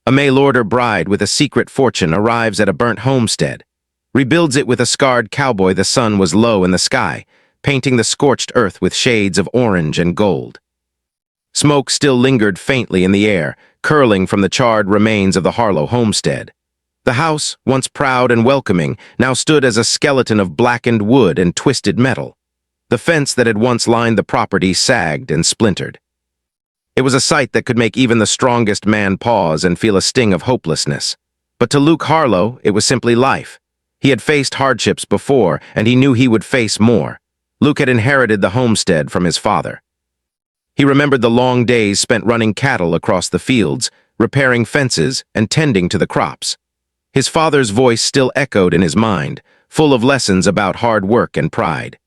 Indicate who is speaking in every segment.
Speaker 1: A mail-order bride with a secret fortune arrives at a burnt homestead, rebuilds it with a scarred cowboy. The sun was low in the sky, painting the scorched earth with shades of orange and gold. Smoke still lingered faintly in the air, curling from the charred remains of the Harlow homestead. The house, once proud and welcoming, now stood as a skeleton of blackened wood and twisted metal. The fence that had once lined the property sagged and splintered. It was a sight that could make even the strongest man pause and feel a sting of hopelessness. But to Luke Harlow, it was simply life. He had faced hardships before, and he knew he would face more. Luke had inherited the homestead from his father. He remembered the long days spent running cattle across the fields, repairing fences, and tending to the crops. His father's voice still echoed in his mind, full of lessons about hard work and pride.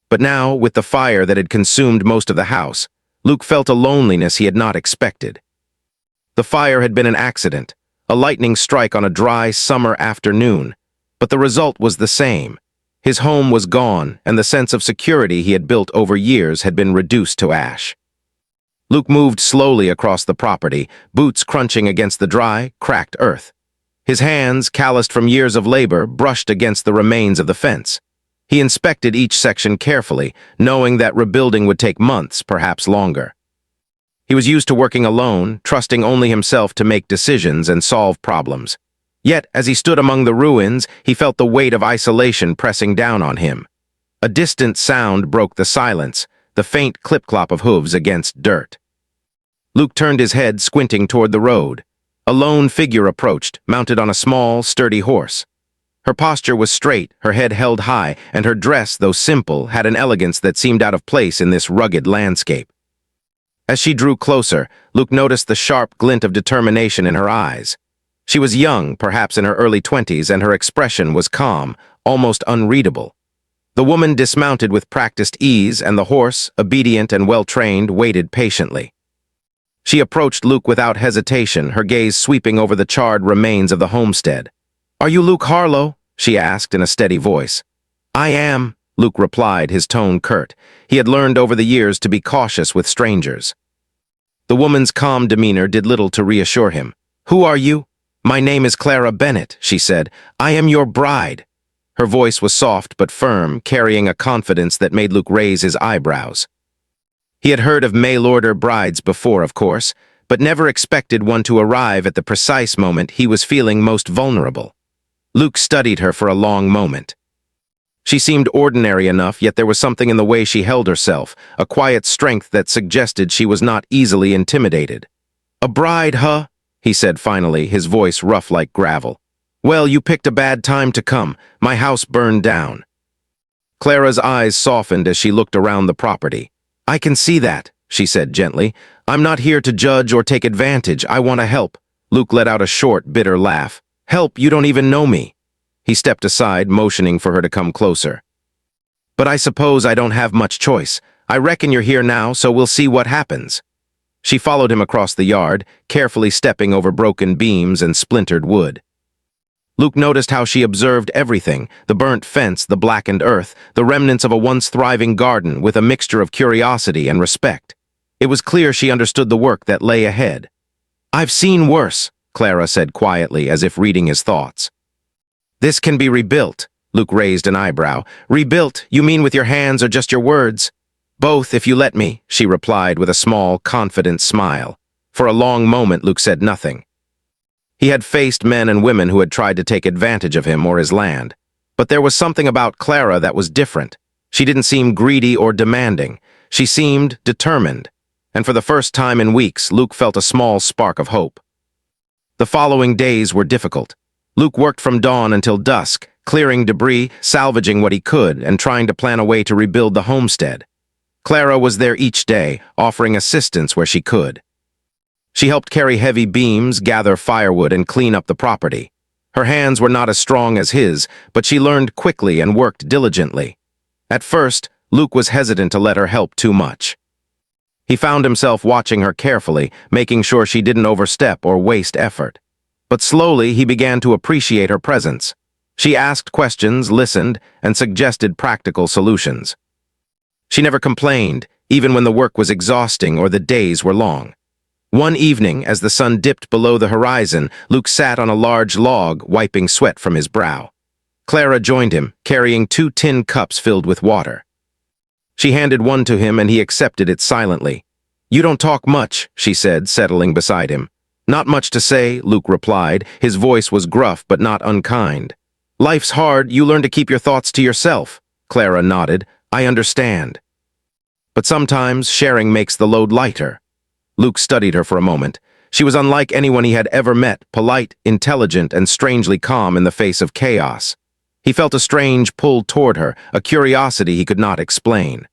Speaker 1: But now, with the fire that had consumed most of the house, Luke felt a loneliness he had not expected. The fire had been an accident, a lightning strike on a dry summer afternoon, but the result was the same. His home was gone, and the sense of security he had built over years had been reduced to ash. Luke moved slowly across the property, boots crunching against the dry, cracked earth. His hands, calloused from years of labor, brushed against the remains of the fence. He inspected each section carefully, knowing that rebuilding would take months, perhaps longer. He was used to working alone, trusting only himself to make decisions and solve problems. Yet, as he stood among the ruins, he felt the weight of isolation pressing down on him. A distant sound broke the silence, the faint clip-clop of hooves against dirt. Luke turned his head, squinting toward the road. A lone figure approached, mounted on a small, sturdy horse. Her posture was straight, her head held high, and her dress, though simple, had an elegance that seemed out of place in this rugged landscape. As she drew closer, Luke noticed the sharp glint of determination in her eyes. She was young, perhaps in her early 20s, and her expression was calm, almost unreadable. The woman dismounted with practiced ease, and the horse, obedient and well-trained, waited patiently. She approached Luke without hesitation, her gaze sweeping over the charred remains of the homestead. "Are you Luke Harlow?" she asked in a steady voice. "I am," Luke replied, his tone curt. He had learned over the years to be cautious with strangers. The woman's calm demeanor did little to reassure him. "Who are you?" "My name is Clara Bennett," she said. "I am your bride." Her voice was soft but firm, carrying a confidence that made Luke raise his eyebrows. He had heard of mail-order brides before, of course, but never expected one to arrive at the precise moment he was feeling most vulnerable. Luke studied her for a long moment. She seemed ordinary enough, yet there was something in the way she held herself, a quiet strength that suggested she was not easily intimidated. "A bride, huh?" he said finally, his voice rough like gravel. "Well, you picked a bad time to come. My house burned down." Clara's eyes softened as she looked around the property. "I can see that," she said gently. "I'm not here to judge or take advantage. I want to help." Luke let out a short, bitter laugh. "Help? You don't even know me." He stepped aside, motioning for her to come closer. "But I suppose I don't have much choice. I reckon you're here now, so we'll see what happens." She followed him across the yard, carefully stepping over broken beams and splintered wood. Luke noticed how she observed everything, the burnt fence, the blackened earth, the remnants of a once thriving garden, with a mixture of curiosity and respect. It was clear she understood the work that lay ahead. "I've seen worse," Clara said quietly, as if reading his thoughts. "This can be rebuilt," Luke raised an eyebrow. "Rebuilt? You mean with your hands or just your words?" "Both, if you let me," she replied with a small, confident smile. For a long moment, Luke said nothing. He had faced men and women who had tried to take advantage of him or his land. But there was something about Clara that was different. She didn't seem greedy or demanding. She seemed determined. And for the first time in weeks, Luke felt a small spark of hope. The following days were difficult. Luke worked from dawn until dusk, clearing debris, salvaging what he could, and trying to plan a way to rebuild the homestead. Clara was there each day, offering assistance where she could. She helped carry heavy beams, gather firewood, and clean up the property. Her hands were not as strong as his, but she learned quickly and worked diligently. At first, Luke was hesitant to let her help too much. He found himself watching her carefully, making sure she didn't overstep or waste effort. But slowly, he began to appreciate her presence. She asked questions, listened, and suggested practical solutions. She never complained, even when the work was exhausting or the days were long. One evening, as the sun dipped below the horizon, Luke sat on a large log, wiping sweat from his brow. Clara joined him, carrying 2 tin cups filled with water. She handed one to him and he accepted it silently. "You don't talk much," she said, settling beside him. "Not much to say," Luke replied. His voice was gruff but not unkind. "Life's hard, you learn to keep your thoughts to yourself." Clara nodded. "I understand. But sometimes sharing makes the load lighter." Luke studied her for a moment. She was unlike anyone he had ever met, polite, intelligent, and strangely calm in the face of chaos. He felt a strange pull toward her, a curiosity he could not explain.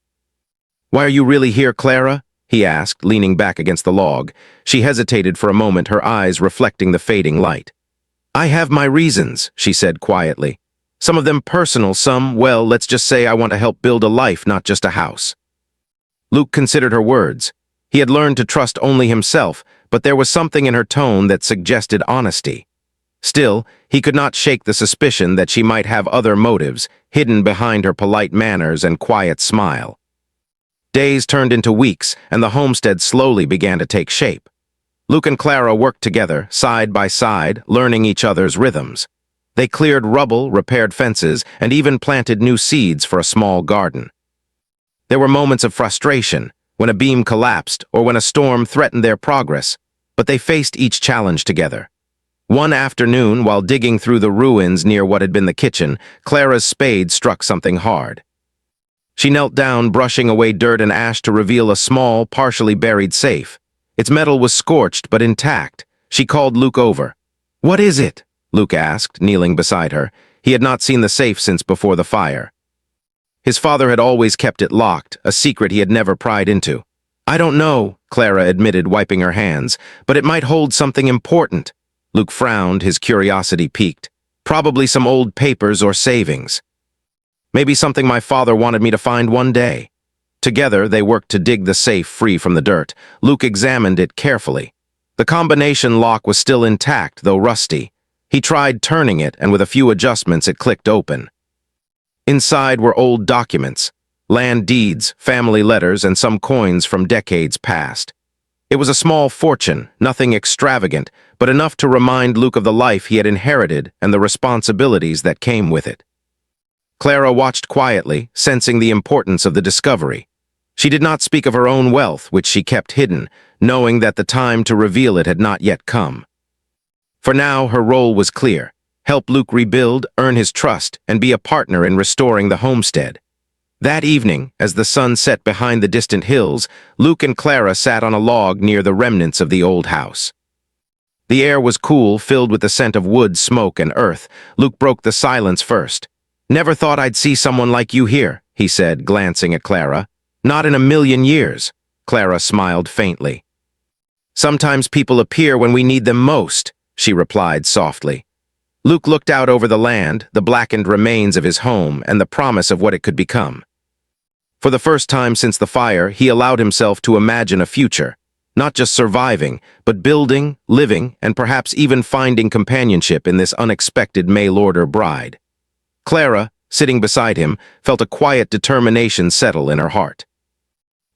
Speaker 1: "Why are you really here, Clara?" he asked, leaning back against the log. She hesitated for a moment, her eyes reflecting the fading light. "I have my reasons," she said quietly. "Some of them personal, some, well, let's just say I want to help build a life, not just a house." Luke considered her words. He had learned to trust only himself, but there was something in her tone that suggested honesty. Still, he could not shake the suspicion that she might have other motives, hidden behind her polite manners and quiet smile. Days turned into weeks, and the homestead slowly began to take shape. Luke and Clara worked together, side by side, learning each other's rhythms. They cleared rubble, repaired fences, and even planted new seeds for a small garden. There were moments of frustration, when a beam collapsed or when a storm threatened their progress, but they faced each challenge together. One afternoon, while digging through the ruins near what had been the kitchen, Clara's spade struck something hard. She knelt down, brushing away dirt and ash to reveal a small, partially buried safe. Its metal was scorched but intact. She called Luke over. "What is it?" Luke asked, kneeling beside her. He had not seen the safe since before the fire. His father had always kept it locked, a secret he had never pried into. "I don't know," Clara admitted, wiping her hands, "but it might hold something important." Luke frowned, his curiosity piqued. "Probably some old papers or savings. Maybe something my father wanted me to find one day." Together, they worked to dig the safe free from the dirt. Luke examined it carefully. The combination lock was still intact, though rusty. He tried turning it, and with a few adjustments, it clicked open. Inside were old documents, land deeds, family letters, and some coins from decades past. It was a small fortune, nothing extravagant, but enough to remind Luke of the life he had inherited and the responsibilities that came with it. Clara watched quietly, sensing the importance of the discovery. She did not speak of her own wealth, which she kept hidden, knowing that the time to reveal it had not yet come. For now, her role was clear: help Luke rebuild, earn his trust, and be a partner in restoring the homestead. That evening, as the sun set behind the distant hills, Luke and Clara sat on a log near the remnants of the old house. The air was cool, filled with the scent of wood, smoke, and earth. Luke broke the silence first. "Never thought I'd see someone like you here," he said, glancing at Clara. "Not in a million years." Clara smiled faintly. "Sometimes people appear when we need them most," she replied softly. Luke looked out over the land, the blackened remains of his home, and the promise of what it could become. For the first time since the fire, he allowed himself to imagine a future, not just surviving, but building, living, and perhaps even finding companionship in this unexpected mail-order bride. Clara, sitting beside him, felt a quiet determination settle in her heart.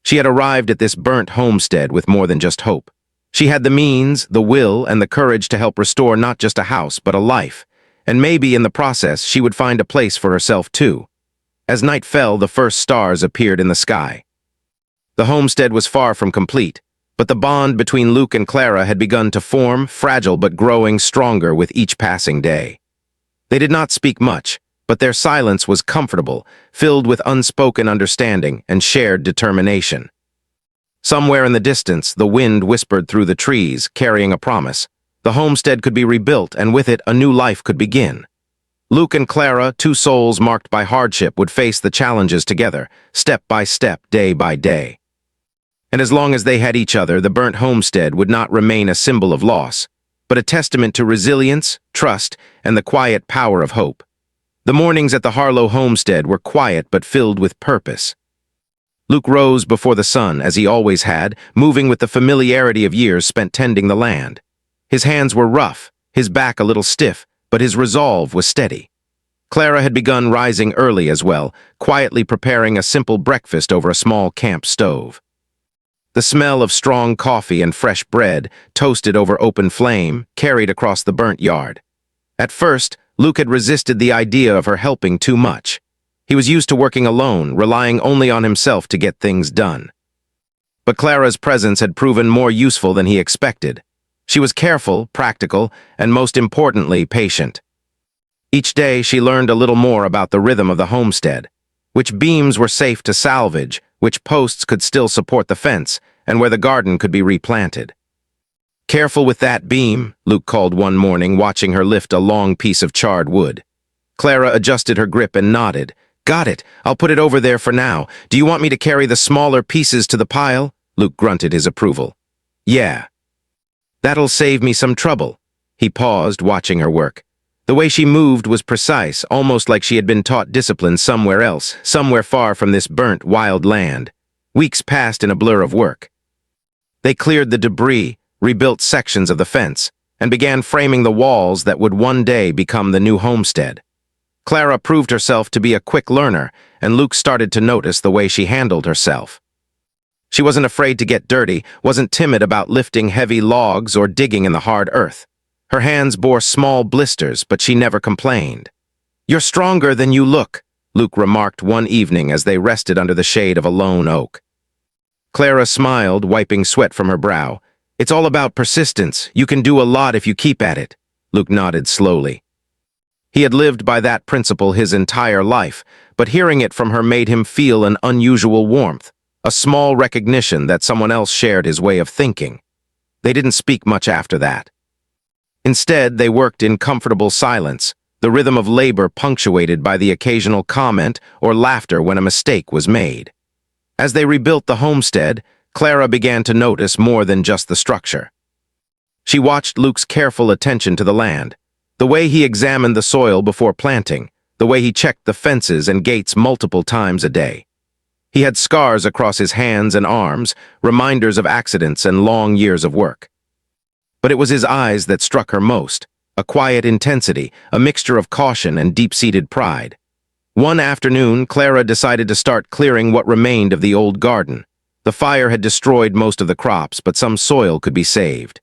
Speaker 1: She had arrived at this burnt homestead with more than just hope. She had the means, the will, and the courage to help restore not just a house, but a life, and maybe in the process she would find a place for herself too. As night fell, the first stars appeared in the sky. The homestead was far from complete, but the bond between Luke and Clara had begun to form, fragile but growing stronger with each passing day. They did not speak much, but their silence was comfortable, filled with unspoken understanding and shared determination. Somewhere in the distance, the wind whispered through the trees, carrying a promise. The homestead could be rebuilt, and with it, a new life could begin. Luke and Clara, two souls marked by hardship, would face the challenges together, step by step, day by day. And as long as they had each other, the burnt homestead would not remain a symbol of loss, but a testament to resilience, trust, and the quiet power of hope. The mornings at the Harlow homestead were quiet but filled with purpose. Luke rose before the sun, as he always had, moving with the familiarity of years spent tending the land. His hands were rough, his back a little stiff, but his resolve was steady. Clara had begun rising early as well, quietly preparing a simple breakfast over a small camp stove. The smell of strong coffee and fresh bread, toasted over open flame, carried across the burnt yard. At first, Luke had resisted the idea of her helping too much. He was used to working alone, relying only on himself to get things done. But Clara's presence had proven more useful than he expected. She was careful, practical, and most importantly, patient. Each day, she learned a little more about the rhythm of the homestead, which beams were safe to salvage, which posts could still support the fence, and where the garden could be replanted. "Careful with that beam," Luke called one morning, watching her lift a long piece of charred wood. Clara adjusted her grip and nodded. "Got it. I'll put it over there for now. Do you want me to carry the smaller pieces to the pile?" Luke grunted his approval. "Yeah. That'll save me some trouble." He paused, watching her work. The way she moved was precise, almost like she had been taught discipline somewhere else, somewhere far from this burnt, wild land. Weeks passed in a blur of work. They cleared the debris, rebuilt sections of the fence, and began framing the walls that would one day become the new homestead. Clara proved herself to be a quick learner, and Luke started to notice the way she handled herself. She wasn't afraid to get dirty, wasn't timid about lifting heavy logs or digging in the hard earth. Her hands bore small blisters, but she never complained. "You're stronger than you look," Luke remarked one evening as they rested under the shade of a lone oak. Clara smiled, wiping sweat from her brow. "It's all about persistence. You can do a lot if you keep at it." Luke nodded slowly. He had lived by that principle his entire life, but hearing it from her made him feel an unusual warmth, a small recognition that someone else shared his way of thinking. They didn't speak much after that. Instead, they worked in comfortable silence, the rhythm of labor punctuated by the occasional comment or laughter when a mistake was made. As they rebuilt the homestead, Clara began to notice more than just the structure. She watched Luke's careful attention to the land, the way he examined the soil before planting, the way he checked the fences and gates multiple times a day. He had scars across his hands and arms, reminders of accidents and long years of work. But it was his eyes that struck her most, a quiet intensity, a mixture of caution and deep-seated pride. One afternoon, Clara decided to start clearing what remained of the old garden. The fire had destroyed most of the crops, but some soil could be saved.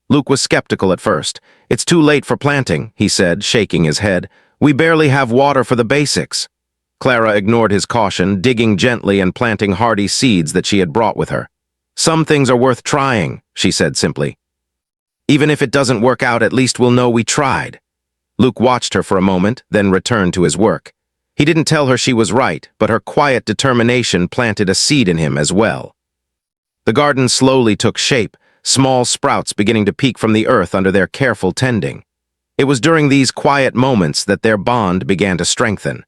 Speaker 1: Luke was skeptical at first. "It's too late for planting," he said, shaking his head. "We barely have water for the basics." Clara ignored his caution, digging gently and planting hardy seeds that she had brought with her. "Some things are worth trying," she said simply. "Even if it doesn't work out, at least we'll know we tried." Luke watched her for a moment, then returned to his work. He didn't tell her she was right, but her quiet determination planted a seed in him as well. The garden slowly took shape, small sprouts beginning to peek from the earth under their careful tending. It was during these quiet moments that their bond began to strengthen.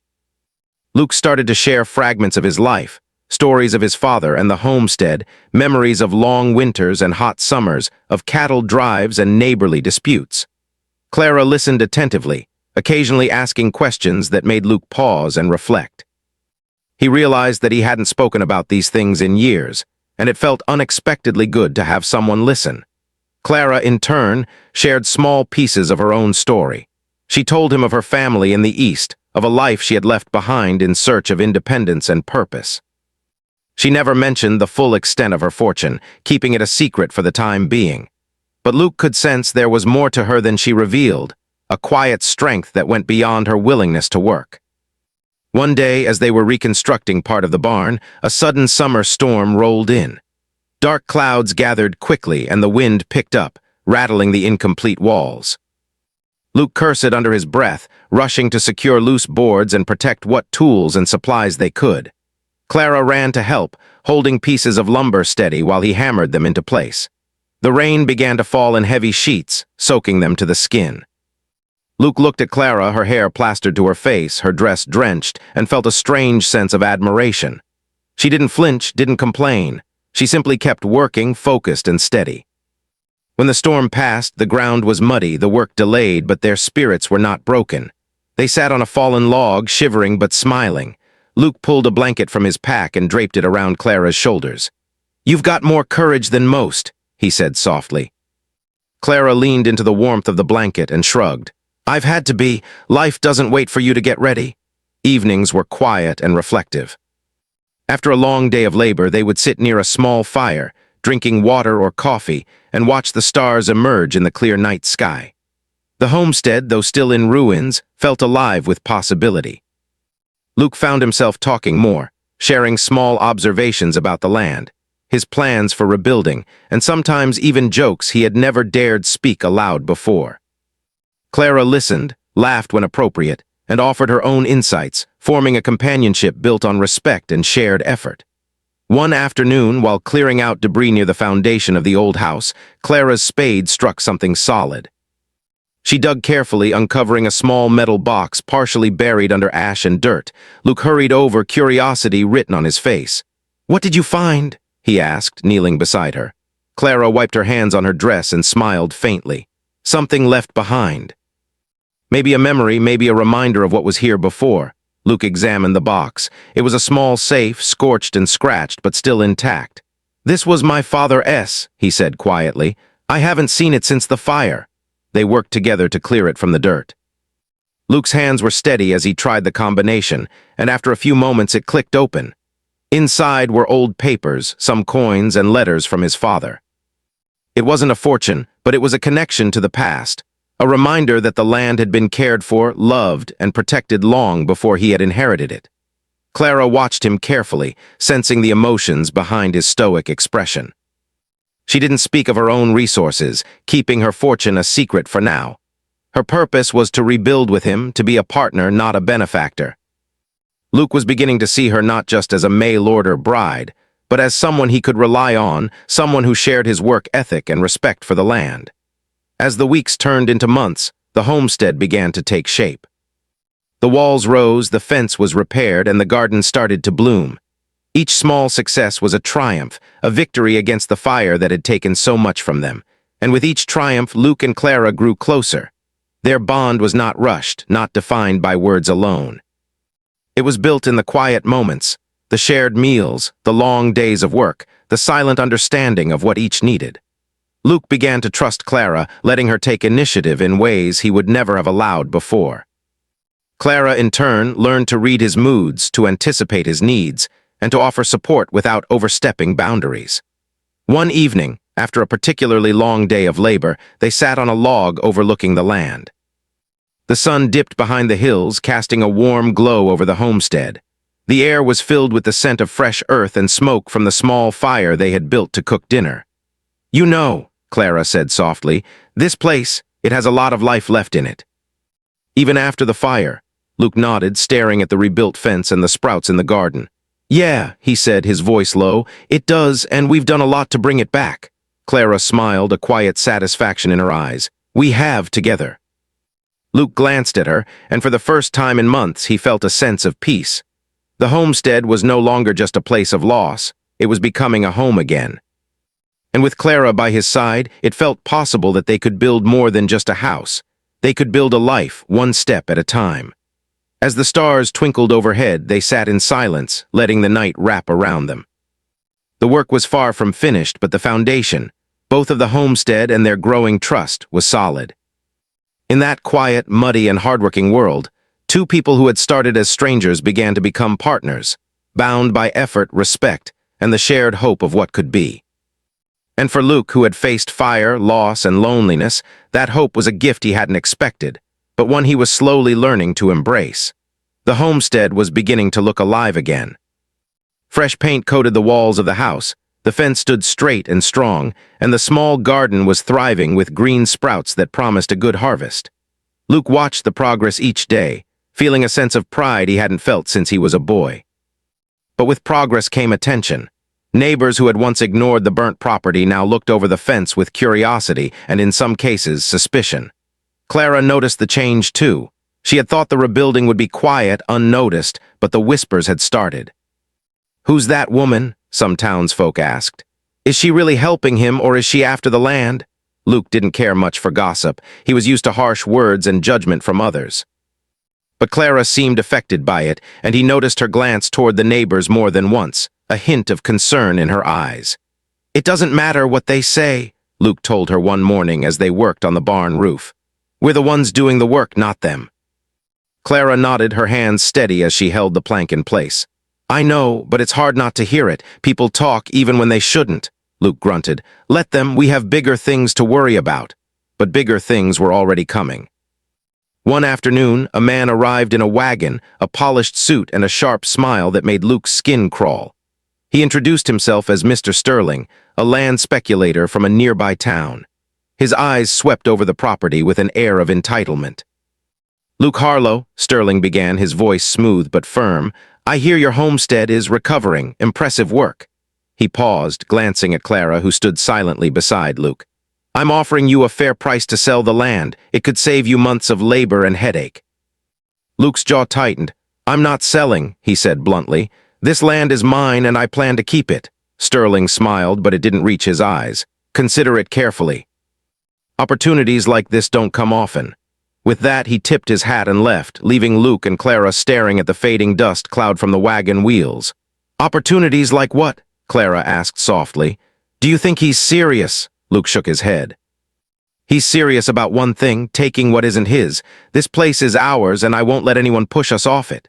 Speaker 1: Luke started to share fragments of his life, stories of his father and the homestead, memories of long winters and hot summers, of cattle drives and neighborly disputes. Clara listened attentively, occasionally asking questions that made Luke pause and reflect. He realized that he hadn't spoken about these things in years, and it felt unexpectedly good to have someone listen. Clara, in turn, shared small pieces of her own story. She told him of her family in the East, of a life she had left behind in search of independence and purpose. She never mentioned the full extent of her fortune, keeping it a secret for the time being. But Luke could sense there was more to her than she revealed, a quiet strength that went beyond her willingness to work. One day, as they were reconstructing part of the barn, a sudden summer storm rolled in. Dark clouds gathered quickly and the wind picked up, rattling the incomplete walls. Luke cursed under his breath, rushing to secure loose boards and protect what tools and supplies they could. Clara ran to help, holding pieces of lumber steady while he hammered them into place. The rain began to fall in heavy sheets, soaking them to the skin. Luke looked at Clara, her hair plastered to her face, her dress drenched, and felt a strange sense of admiration. She didn't flinch, didn't complain. She simply kept working, focused and steady. When the storm passed, the ground was muddy, the work delayed, but their spirits were not broken. They sat on a fallen log, shivering but smiling. Luke pulled a blanket from his pack and draped it around Clara's shoulders. "You've got more courage than most," he said softly. Clara leaned into the warmth of the blanket and shrugged. "I've had to be. Life doesn't wait for you to get ready." Evenings were quiet and reflective. After a long day of labor, they would sit near a small fire, drinking water or coffee, and watch the stars emerge in the clear night sky. The homestead, though still in ruins, felt alive with possibility. Luke found himself talking more, sharing small observations about the land, his plans for rebuilding, and sometimes even jokes he had never dared speak aloud before. Clara listened, laughed when appropriate, and offered her own insights, forming a companionship built on respect and shared effort. One afternoon, while clearing out debris near the foundation of the old house, Clara's spade struck something solid. She dug carefully, uncovering a small metal box partially buried under ash and dirt. Luke hurried over, curiosity written on his face. "What did you find?" he asked, kneeling beside her. Clara wiped her hands on her dress and smiled faintly. Something left behind. Maybe a memory, maybe a reminder of what was here before. Luke examined the box. It was a small safe, scorched and scratched, but still intact. "This was my father's," he said quietly. "I haven't seen it since the fire." They worked together to clear it from the dirt. Luke's hands were steady as he tried the combination, and after a few moments it clicked open. Inside were old papers, some coins, and letters from his father. It wasn't a fortune, but it was a connection to the past, a reminder that the land had been cared for, loved, and protected long before he had inherited it. Clara watched him carefully, sensing the emotions behind his stoic expression. She didn't speak of her own resources, keeping her fortune a secret for now. Her purpose was to rebuild with him, to be a partner, not a benefactor. Luke was beginning to see her not just as a mail-order bride, but as someone he could rely on, someone who shared his work ethic and respect for the land. As the weeks turned into months, the homestead began to take shape. The walls rose, the fence was repaired, and the garden started to bloom. Each small success was a triumph, a victory against the fire that had taken so much from them. And with each triumph, Luke and Clara grew closer. Their bond was not rushed, not defined by words alone. It was built in the quiet moments, the shared meals, the long days of work, the silent understanding of what each needed. Luke began to trust Clara, letting her take initiative in ways he would never have allowed before. Clara, in turn, learned to read his moods, to anticipate his needs, and to offer support without overstepping boundaries. One evening, after a particularly long day of labor, they sat on a log overlooking the land. The sun dipped behind the hills, casting a warm glow over the homestead. The air was filled with the scent of fresh earth and smoke from the small fire they had built to cook dinner. "You know," Clara said softly, "this place, it has a lot of life left in it." "Even after the fire?" Luke nodded, staring at the rebuilt fence and the sprouts in the garden. "Yeah," he said, his voice low, "it does, and we've done a lot to bring it back." Clara smiled, a quiet satisfaction in her eyes. "We have together." Luke glanced at her, and for the first time in months he felt a sense of peace. The homestead was no longer just a place of loss, it was becoming a home again. And with Clara by his side, it felt possible that they could build more than just a house. They could build a life, one step at a time. As the stars twinkled overhead, they sat in silence, letting the night wrap around them. The work was far from finished, but the foundation, both of the homestead and their growing trust, was solid. In that quiet, muddy, and hardworking world, two people who had started as strangers began to become partners, bound by effort, respect, and the shared hope of what could be. And for Luke, who had faced fire, loss, and loneliness, that hope was a gift he hadn't expected, but one he was slowly learning to embrace. The homestead was beginning to look alive again. Fresh paint coated the walls of the house, the fence stood straight and strong, and the small garden was thriving with green sprouts that promised a good harvest. Luke watched the progress each day, feeling a sense of pride he hadn't felt since he was a boy. But with progress came attention. Neighbors who had once ignored the burnt property now looked over the fence with curiosity and, in some cases, suspicion. Clara noticed the change too. She had thought the rebuilding would be quiet, unnoticed, but the whispers had started. "Who's that woman?" some townsfolk asked. "Is she really helping him, or is she after the land?" Luke didn't care much for gossip. He was used to harsh words and judgment from others. But Clara seemed affected by it, and he noticed her glance toward the neighbors more than once, a hint of concern in her eyes. "It doesn't matter what they say," Luke told her one morning as they worked on the barn roof. "We're the ones doing the work, not them." Clara nodded, her hands steady as she held the plank in place. I know, but it's hard not to hear it. People talk even when they shouldn't, Luke grunted. Let them, we have bigger things to worry about. But bigger things were already coming. One afternoon, a man arrived in a wagon, a polished suit and a sharp smile that made Luke's skin crawl. He introduced himself as Mr. Sterling, a land speculator from a nearby town. His eyes swept over the property with an air of entitlement. Luke Harlow, Sterling began, his voice smooth but firm, I hear your homestead is recovering. Impressive work. He paused, glancing at Clara, who stood silently beside Luke. I'm offering you a fair price to sell the land. It could save you months of labor and headache. Luke's jaw tightened. I'm not selling, he said bluntly. This land is mine and I plan to keep it. Sterling smiled, but it didn't reach his eyes. Consider it carefully. Opportunities like this don't come often. With that, he tipped his hat and left, leaving Luke and Clara staring at the fading dust cloud from the wagon wheels. Opportunities like what? Clara asked softly. Do you think he's serious? Luke shook his head. He's serious about one thing, taking what isn't his. This place is ours and I won't let anyone push us off it.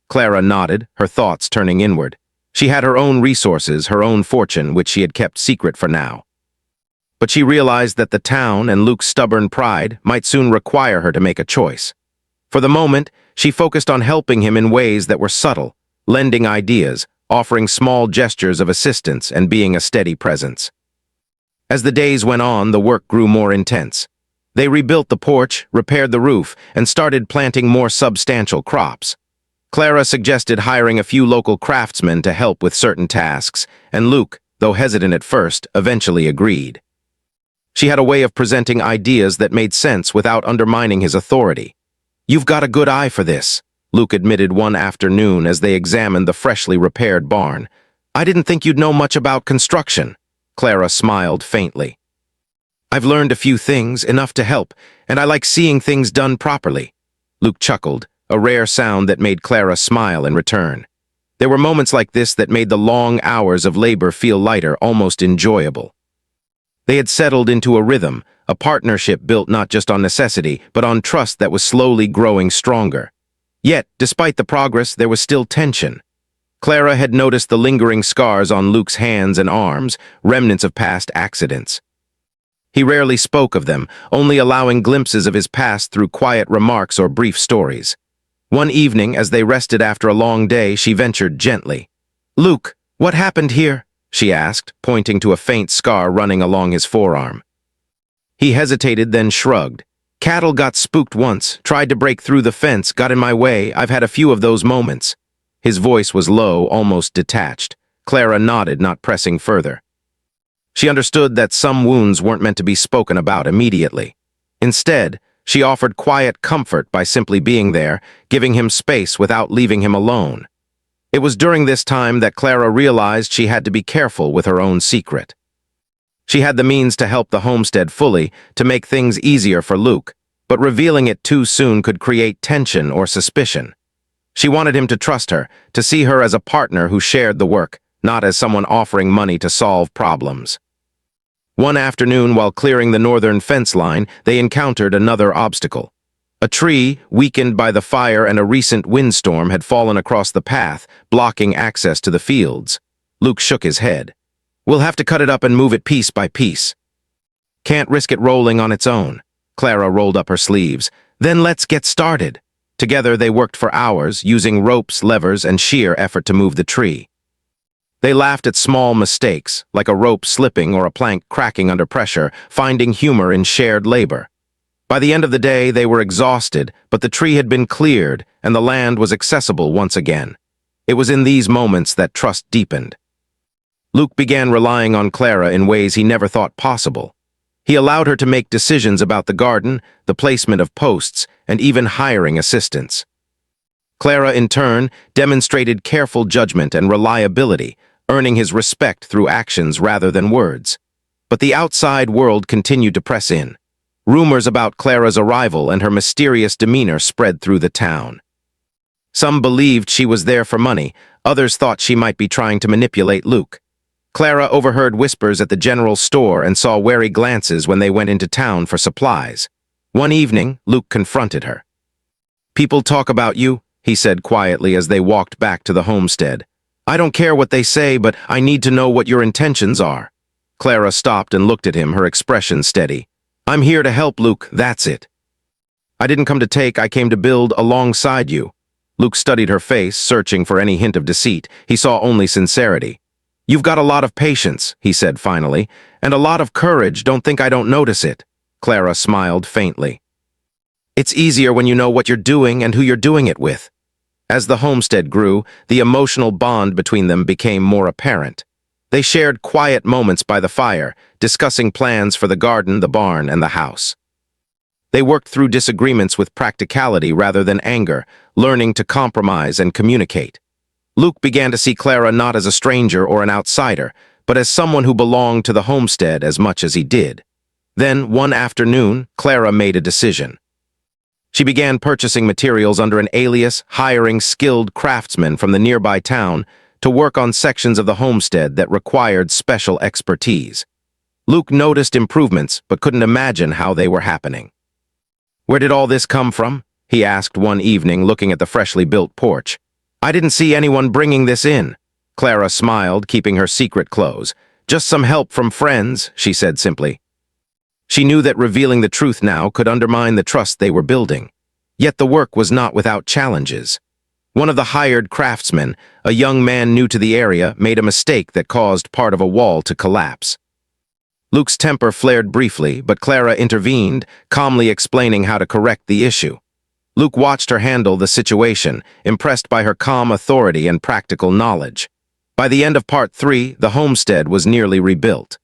Speaker 1: Clara nodded, her thoughts turning inward. She had her own resources, her own fortune, which she had kept secret for now. But she realized that the town and Luke's stubborn pride might soon require her to make a choice. For the moment, she focused on helping him in ways that were subtle, lending ideas, offering small gestures of assistance, and being a steady presence. As the days went on, the work grew more intense. They rebuilt the porch, repaired the roof, and started planting more substantial crops. Clara suggested hiring a few local craftsmen to help with certain tasks, and Luke, though hesitant at first, eventually agreed. She had a way of presenting ideas that made sense without undermining his authority. You've got a good eye for this, Luke admitted one afternoon as they examined the freshly repaired barn. I didn't think you'd know much about construction. Clara smiled faintly. I've learned a few things, enough to help, and I like seeing things done properly. Luke chuckled, a rare sound that made Clara smile in return. There were moments like this that made the long hours of labor feel lighter, almost enjoyable. They had settled into a rhythm, a partnership built not just on necessity, but on trust that was slowly growing stronger. Yet, despite the progress, there was still tension. Clara had noticed the lingering scars on Luke's hands and arms, remnants of past accidents. He rarely spoke of them, only allowing glimpses of his past through quiet remarks or brief stories. One evening, as they rested after a long day, she ventured gently. Luke, what happened here? She asked, pointing to a faint scar running along his forearm. He hesitated, then shrugged. Cattle got spooked once, tried to break through the fence, got in my way. I've had a few of those moments. His voice was low, almost detached. Clara nodded, not pressing further. She understood that some wounds weren't meant to be spoken about immediately. Instead, she offered quiet comfort by simply being there, giving him space without leaving him alone. It was during this time that Clara realized she had to be careful with her own secret. She had the means to help the homestead fully, to make things easier for Luke, but revealing it too soon could create tension or suspicion. She wanted him to trust her, to see her as a partner who shared the work, not as someone offering money to solve problems. One afternoon, while clearing the northern fence line, they encountered another obstacle. A tree, weakened by the fire and a recent windstorm, had fallen across the path, blocking access to the fields. Luke shook his head. We'll have to cut it up and move it piece by piece. Can't risk it rolling on its own. Clara rolled up her sleeves. Then let's get started. Together they worked for hours, using ropes, levers, and sheer effort to move the tree. They laughed at small mistakes, like a rope slipping or a plank cracking under pressure, finding humor in shared labor. By the end of the day, they were exhausted, but the tree had been cleared, and the land was accessible once again. It was in these moments that trust deepened. Luke began relying on Clara in ways he never thought possible. He allowed her to make decisions about the garden, the placement of posts, and even hiring assistants. Clara, in turn, demonstrated careful judgment and reliability, earning his respect through actions rather than words. But the outside world continued to press in. Rumors about Clara's arrival and her mysterious demeanor spread through the town. Some believed she was there for money, others thought she might be trying to manipulate Luke. Clara overheard whispers at the general store and saw wary glances when they went into town for supplies. One evening, Luke confronted her. People talk about you, he said quietly as they walked back to the homestead. I don't care what they say, but I need to know what your intentions are. Clara stopped and looked at him, her expression steady. I'm here to help, Luke, that's it. I didn't come to take, I came to build alongside you. Luke studied her face, searching for any hint of deceit. He saw only sincerity. You've got a lot of patience, he said finally, and a lot of courage. Don't think I don't notice it. Clara smiled faintly. It's easier when you know what you're doing and who you're doing it with. As the homestead grew, the emotional bond between them became more apparent. They shared quiet moments by the fire, discussing plans for the garden, the barn, and the house. They worked through disagreements with practicality rather than anger, learning to compromise and communicate. Luke began to see Clara not as a stranger or an outsider, but as someone who belonged to the homestead as much as he did. Then, one afternoon, Clara made a decision. She began purchasing materials under an alias, hiring skilled craftsmen from the nearby town to work on sections of the homestead that required special expertise. Luke noticed improvements, but couldn't imagine how they were happening. Where did all this come from? He asked one evening, looking at the freshly built porch. I didn't see anyone bringing this in. Clara smiled, keeping her secret close. Just some help from friends, she said simply. She knew that revealing the truth now could undermine the trust they were building. Yet the work was not without challenges. One of the hired craftsmen, a young man new to the area, made a mistake that caused part of a wall to collapse. Luke's temper flared briefly, but Clara intervened, calmly explaining how to correct the issue. Luke watched her handle the situation, impressed by her calm authority and practical knowledge. By the end of Part 3, the homestead was nearly rebuilt.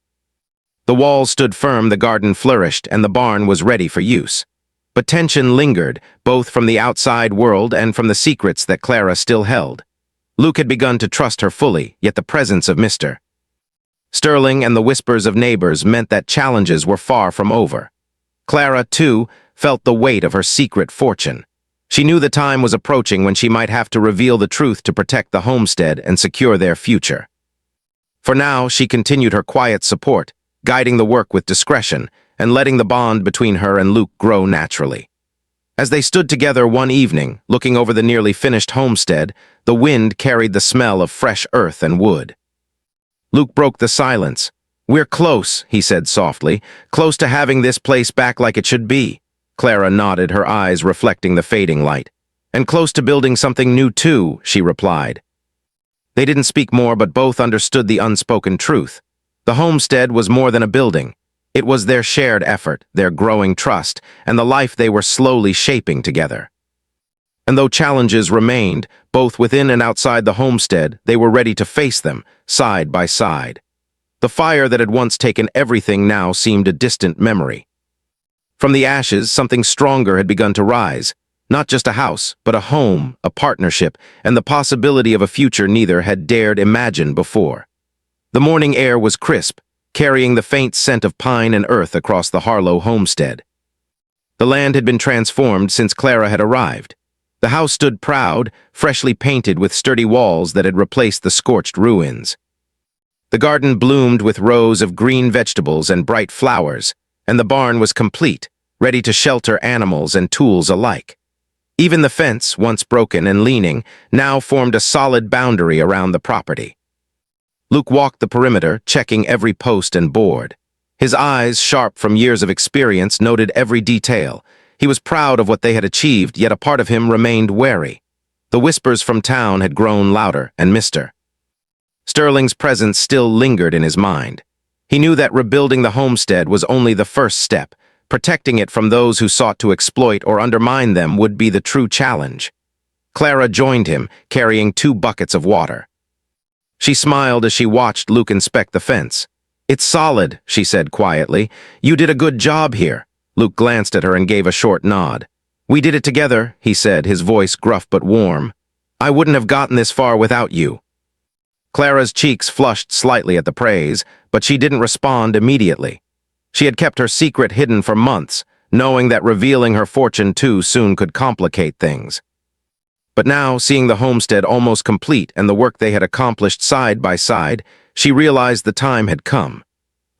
Speaker 1: The walls stood firm, the garden flourished, and the barn was ready for use. But tension lingered, both from the outside world and from the secrets that Clara still held. Luke had begun to trust her fully, yet the presence of Mr. Sterling and the whispers of neighbors meant that challenges were far from over. Clara, too, felt the weight of her secret fortune. She knew the time was approaching when she might have to reveal the truth to protect the homestead and secure their future. For now, she continued her quiet support, guiding the work with discretion and letting the bond between her and Luke grow naturally. As they stood together one evening, looking over the nearly finished homestead, the wind carried the smell of fresh earth and wood. Luke broke the silence. We're close, he said softly, close to having this place back like it should be. Clara nodded, her eyes reflecting the fading light. And close to building something new too, she replied. They didn't speak more, but both understood the unspoken truth. The homestead was more than a building. It was their shared effort, their growing trust, and the life they were slowly shaping together. And though challenges remained, both within and outside the homestead, they were ready to face them, side by side. The fire that had once taken everything now seemed a distant memory. From the ashes, something stronger had begun to rise. Not just a house, but a home, a partnership, and the possibility of a future neither had dared imagine before. The morning air was crisp, carrying the faint scent of pine and earth across the Harlow homestead. The land had been transformed since Clara had arrived. The house stood proud, freshly painted with sturdy walls that had replaced the scorched ruins. The garden bloomed with rows of green vegetables and bright flowers, and the barn was complete, ready to shelter animals and tools alike. Even the fence, once broken and leaning, now formed a solid boundary around the property. Luke walked the perimeter, checking every post and board. His eyes, sharp from years of experience, noted every detail. He was proud of what they had achieved, yet a part of him remained wary. The whispers from town had grown louder, and Mr. Sterling's presence still lingered in his mind. He knew that rebuilding the homestead was only the first step. Protecting it from those who sought to exploit or undermine them would be the true challenge. Clara joined him, carrying 2 buckets of water. She smiled as she watched Luke inspect the fence. It's solid, she said quietly. You did a good job here. Luke glanced at her and gave a short nod. We did it together, he said, his voice gruff but warm. I wouldn't have gotten this far without you. Clara's cheeks flushed slightly at the praise, but she didn't respond immediately. She had kept her secret hidden for months, knowing that revealing her fortune too soon could complicate things. But now, seeing the homestead almost complete and the work they had accomplished side by side, she realized the time had come.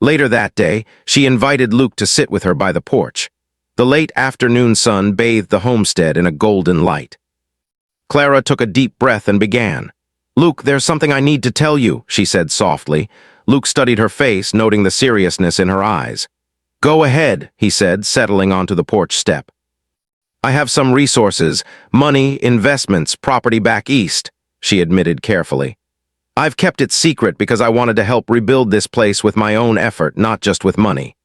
Speaker 1: Later that day, she invited Luke to sit with her by the porch. The late afternoon sun bathed the homestead in a golden light. Clara took a deep breath and began. "Luke, there's something I need to tell you," she said softly. Luke studied her face, noting the seriousness in her eyes. "Go ahead," he said, settling onto the porch step. "I have some resources, money, investments, property back east," she admitted carefully. "I've kept it secret because I wanted to help rebuild this place with my own effort, not just with money.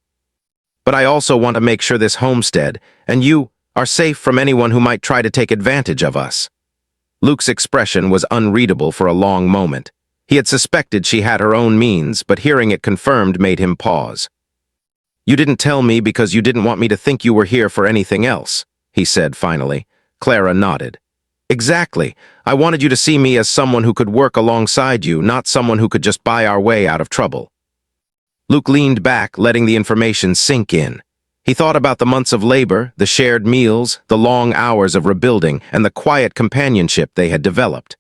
Speaker 1: But I also want to make sure this homestead, and you, are safe from anyone who might try to take advantage of us." Luke's expression was unreadable for a long moment. He had suspected she had her own means, but hearing it confirmed made him pause. "You didn't tell me because you didn't want me to think you were here for anything else," he said finally. Clara nodded. "Exactly. I wanted you to see me as someone who could work alongside you, not someone who could just buy our way out of trouble." Luke leaned back, letting the information sink in. He thought about the months of labor, the shared meals, the long hours of rebuilding, and the quiet companionship they had developed.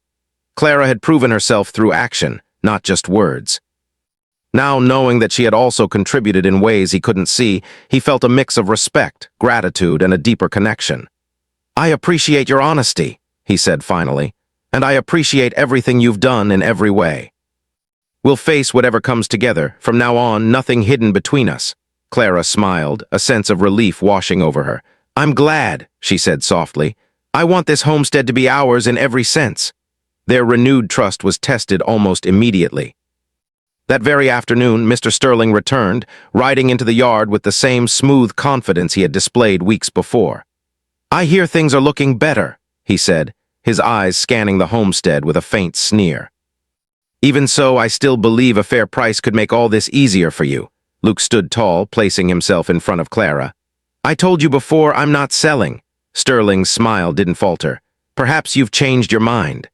Speaker 1: Clara had proven herself through action, not just words. Now, knowing that she had also contributed in ways he couldn't see, he felt a mix of respect, gratitude, and a deeper connection. "I appreciate your honesty," he said finally, "and I appreciate everything you've done in every way. We'll face whatever comes together. From now on, nothing hidden between us." Clara smiled, a sense of relief washing over her. "I'm glad," she said softly. "I want this homestead to be ours in every sense." Their renewed trust was tested almost immediately. That very afternoon, Mr. Sterling returned, riding into the yard with the same smooth confidence he had displayed weeks before. "I hear things are looking better," he said, his eyes scanning the homestead with a faint sneer. "Even so, I still believe a fair price could make all this easier for you." Luke stood tall, placing himself in front of Clara. "I told you before, I'm not selling." Sterling's smile didn't falter. "Perhaps you've changed your mind.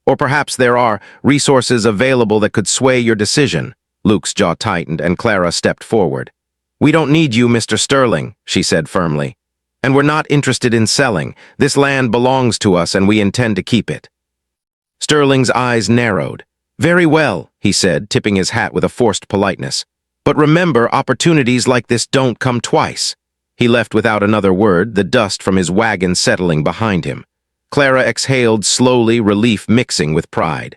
Speaker 1: Or perhaps there are resources available that could sway your decision." Luke's jaw tightened and Clara stepped forward. "We don't need you, Mr. Sterling," she said firmly. "And we're not interested in selling. This land belongs to us and we intend to keep it." Sterling's eyes narrowed. "Very well," he said, tipping his hat with a forced politeness. "But remember, opportunities like this don't come twice." He left without another word, the dust from his wagon settling behind him. Clara exhaled slowly, relief mixing with pride.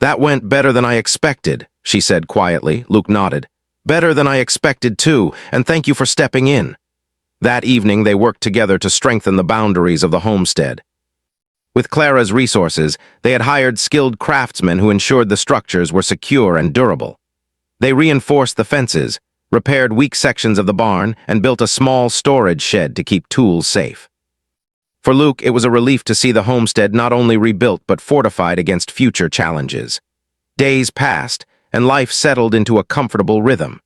Speaker 1: "That went better than I expected," she said quietly. Luke nodded. "Better than I expected too, and thank you for stepping in." That evening they worked together to strengthen the boundaries of the homestead. With Clara's resources, they had hired skilled craftsmen who ensured the structures were secure and durable. They reinforced the fences, repaired weak sections of the barn, and built a small storage shed to keep tools safe. For Luke, it was a relief to see the homestead not only rebuilt but fortified against future challenges. Days passed, and life settled into a comfortable rhythm.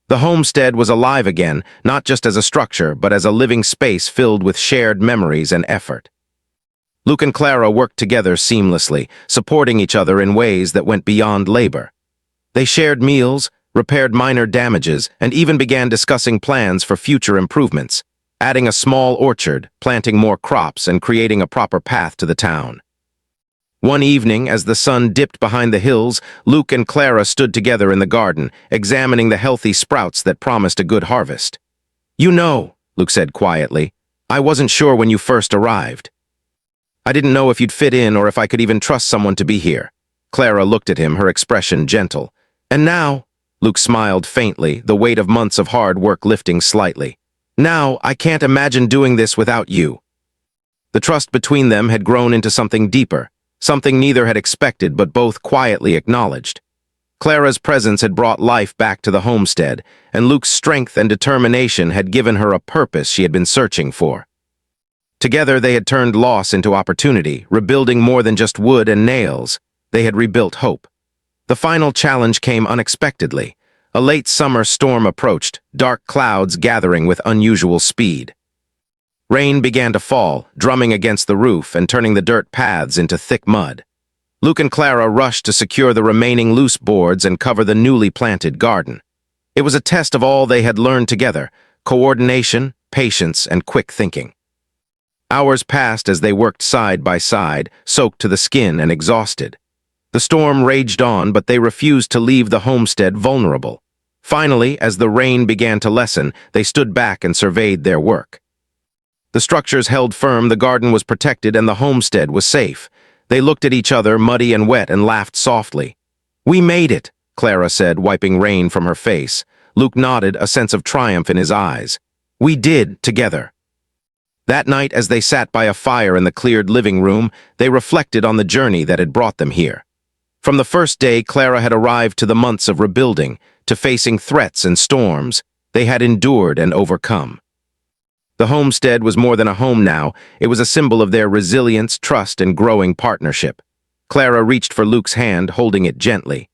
Speaker 1: The homestead was alive again, not just as a structure, but as a living space filled with shared memories and effort. Luke and Clara worked together seamlessly, supporting each other in ways that went beyond labor. They shared meals, repaired minor damages, and even began discussing plans for future improvements, adding a small orchard, planting more crops, and creating a proper path to the town. One evening, as the sun dipped behind the hills, Luke and Clara stood together in the garden, examining the healthy sprouts that promised a good harvest. "You know," Luke said quietly, "I wasn't sure when you first arrived. I didn't know if you'd fit in or if I could even trust someone to be here." Clara looked at him, her expression gentle. "And now," Luke smiled faintly, the weight of months of hard work lifting slightly. "Now, I can't imagine doing this without you." The trust between them had grown into something deeper, something neither had expected but both quietly acknowledged. Clara's presence had brought life back to the homestead, and Luke's strength and determination had given her a purpose she had been searching for. Together they had turned loss into opportunity, rebuilding more than just wood and nails. They had rebuilt hope. The final challenge came unexpectedly. A late summer storm approached, dark clouds gathering with unusual speed. Rain began to fall, drumming against the roof and turning the dirt paths into thick mud. Luke and Clara rushed to secure the remaining loose boards and cover the newly planted garden. It was a test of all they had learned together: coordination, patience, and quick thinking. Hours passed as they worked side by side, soaked to the skin and exhausted. The storm raged on, but they refused to leave the homestead vulnerable. Finally, as the rain began to lessen, they stood back and surveyed their work. The structures held firm, the garden was protected, and the homestead was safe. They looked at each other, muddy and wet, and laughed softly. "We made it," Clara said, wiping rain from her face. Luke nodded, a sense of triumph in his eyes. "We did, together." That night, as they sat by a fire in the cleared living room, they reflected on the journey that had brought them here. From the first day Clara had arrived to the months of rebuilding, to facing threats and storms, they had endured and overcome. The homestead was more than a home now. It was a symbol of their resilience, trust, and growing partnership. Clara reached for Luke's hand, holding it gently.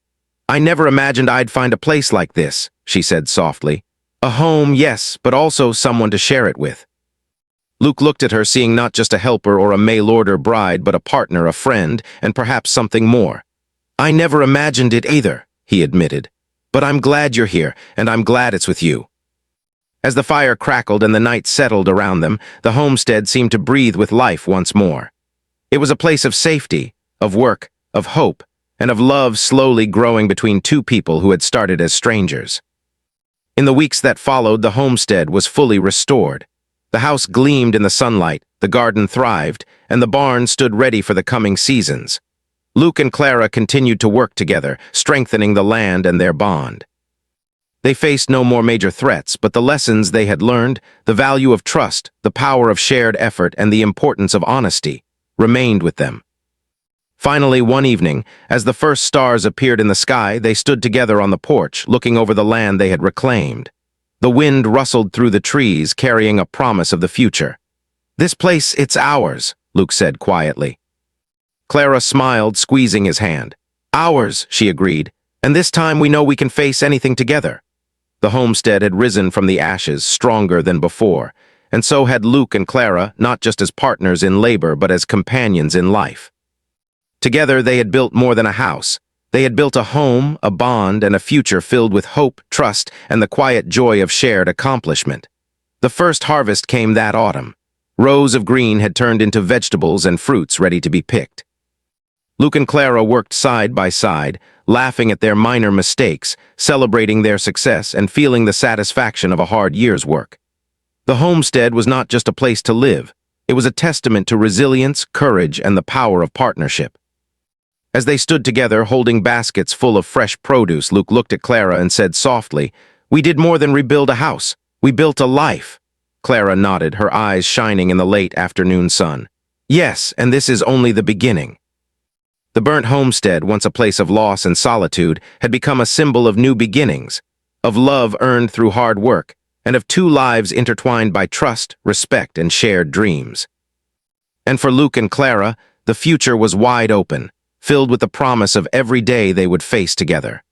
Speaker 1: "I never imagined I'd find a place like this," she said softly. "A home, yes, but also someone to share it with." Luke looked at her, seeing not just a helper or a mail-order bride, but a partner, a friend, and perhaps something more. "I never imagined it either," he admitted. "But I'm glad you're here, and I'm glad it's with you." As the fire crackled and the night settled around them, the homestead seemed to breathe with life once more. It was a place of safety, of work, of hope, and of love slowly growing between two people who had started as strangers. In the weeks that followed, the homestead was fully restored. The house gleamed in the sunlight, the garden thrived, and the barn stood ready for the coming seasons. Luke and Clara continued to work together, strengthening the land and their bond. They faced no more major threats, but the lessons they had learned, the value of trust, the power of shared effort, and the importance of honesty, remained with them. Finally, one evening, as the first stars appeared in the sky, they stood together on the porch, looking over the land they had reclaimed. The wind rustled through the trees, carrying a promise of the future. "This place, it's ours," Luke said quietly. Clara smiled, squeezing his hand. "Ours," she agreed, "and this time we know we can face anything together." The homestead had risen from the ashes, stronger than before, and so had Luke and Clara, not just as partners in labor, but as companions in life. Together they had built more than a house. They had built a home, a bond, and a future filled with hope, trust, and the quiet joy of shared accomplishment. The first harvest came that autumn. Rows of green had turned into vegetables and fruits ready to be picked. Luke and Clara worked side by side, laughing at their minor mistakes, celebrating their success, and feeling the satisfaction of a hard year's work. The homestead was not just a place to live. It was a testament to resilience, courage, and the power of partnership. As they stood together, holding baskets full of fresh produce, Luke looked at Clara and said softly, "We did more than rebuild a house. We built a life." Clara nodded, her eyes shining in the late afternoon sun. "Yes, and this is only the beginning." The burnt homestead, once a place of loss and solitude, had become a symbol of new beginnings, of love earned through hard work, and of two lives intertwined by trust, respect, and shared dreams. And for Luke and Clara, the future was wide open, filled with the promise of every day they would face together.